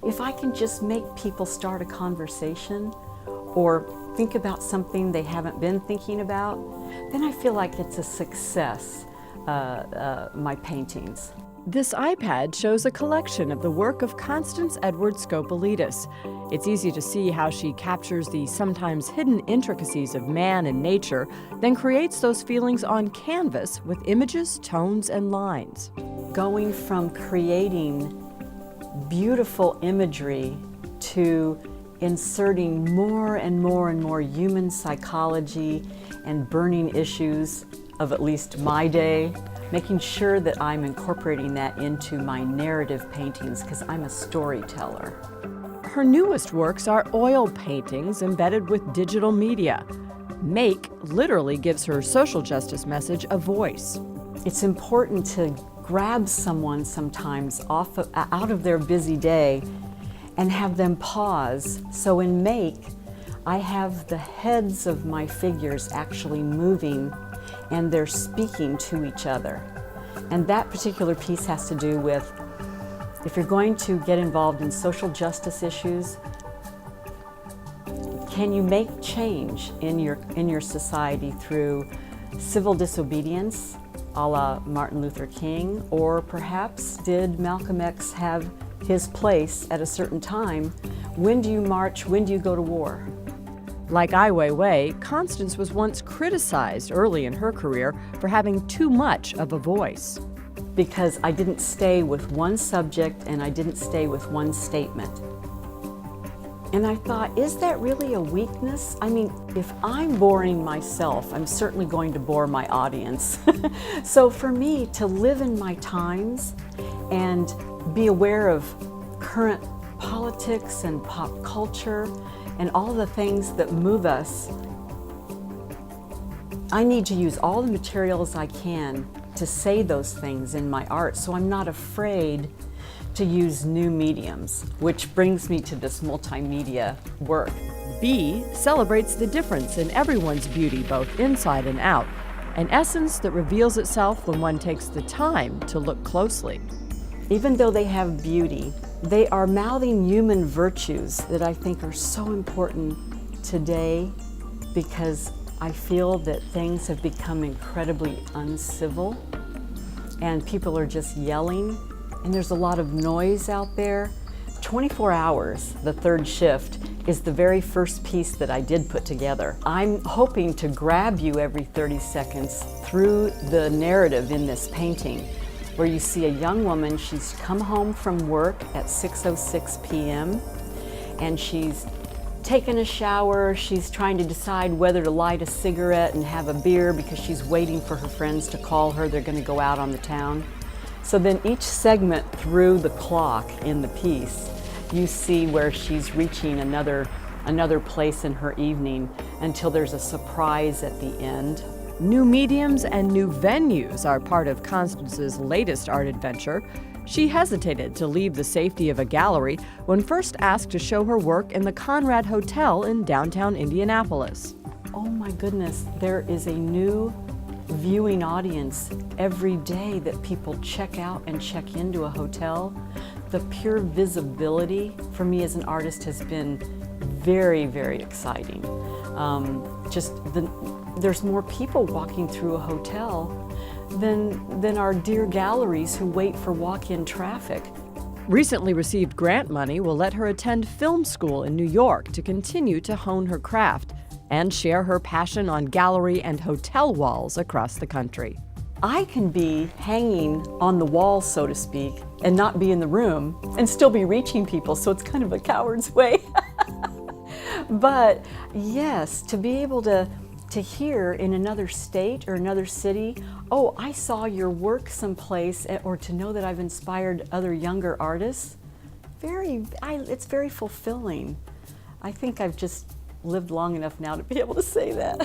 if I can just make people start a conversation or think about something they haven't been thinking about, then I feel like it's a success, my paintings. This iPad shows a collection of the work of Contance Scopelitis. It's easy to see how she captures the sometimes hidden intricacies of man and nature, then creates those feelings on canvas with images, tones, and lines. Going from creating beautiful imagery to inserting more and more and more human psychology and burning issues of at least my day, making sure that I'm incorporating that into my narrative paintings because I'm a storyteller. Her newest works are oil paintings embedded with digital media. Make literally gives her social justice message a voice. It's important to grab someone sometimes out of their busy day and have them pause. So in Make, I have the heads of my figures actually moving and they're speaking to each other. And that particular piece has to do with, if you're going to get involved in social justice issues, can you make change in your society through civil disobedience, a la Martin Luther King, or perhaps did Malcolm X have his place at a certain time? When do you march? When do you go to war? Like Ai Weiwei, Contance was once criticized early in her career for having too much of a voice. Because I didn't stay with one subject and I didn't stay with one statement. And I thought, is that really a weakness? I mean, if I'm boring myself, I'm certainly going to bore my audience. So for me to live in my times and be aware of current politics and pop culture and all the things that move us, I need to use all the materials I can to say those things in my art, so I'm not afraid to use new mediums, which brings me to this multimedia work. B celebrates the difference in everyone's beauty, both inside and out, an essence that reveals itself when one takes the time to look closely. Even though they have beauty, they are mouthing human virtues that I think are so important today, because I feel that things have become incredibly uncivil and people are just yelling and there's a lot of noise out there. 24 Hours, the third shift, is the very first piece that I did put together. I'm hoping to grab you every 30 seconds through the narrative in this painting, where you see a young woman. She's come home from work at 6:06 p.m. and she's taken a shower. She's trying to decide whether to light a cigarette and have a beer because she's waiting for her friends to call her. They're going to go out on the town. So then each segment through the clock in the piece, you see where she's reaching another place in her evening until there's a surprise at the end. New mediums and new venues are part of Constance's latest art adventure. She hesitated to leave the safety of a gallery when first asked to show her work in the Conrad Hotel in downtown Indianapolis. Oh my goodness, there is a new viewing audience every day that people check out and check into a hotel. The pure visibility for me as an artist has been very, very exciting. There's more people walking through a hotel than our dear galleries who wait for walk-in traffic. Recently received grant money will let her attend film school in New York to continue to hone her craft and share her passion on gallery and hotel walls across the country. I can be hanging on the wall, so to speak, and not be in the room and still be reaching people, so it's kind of a coward's way. But yes, to be able to hear in another state or another city, oh, I saw your work someplace, or to know that I've inspired other younger artists, it's very fulfilling. I think I've just lived long enough now to be able to say that.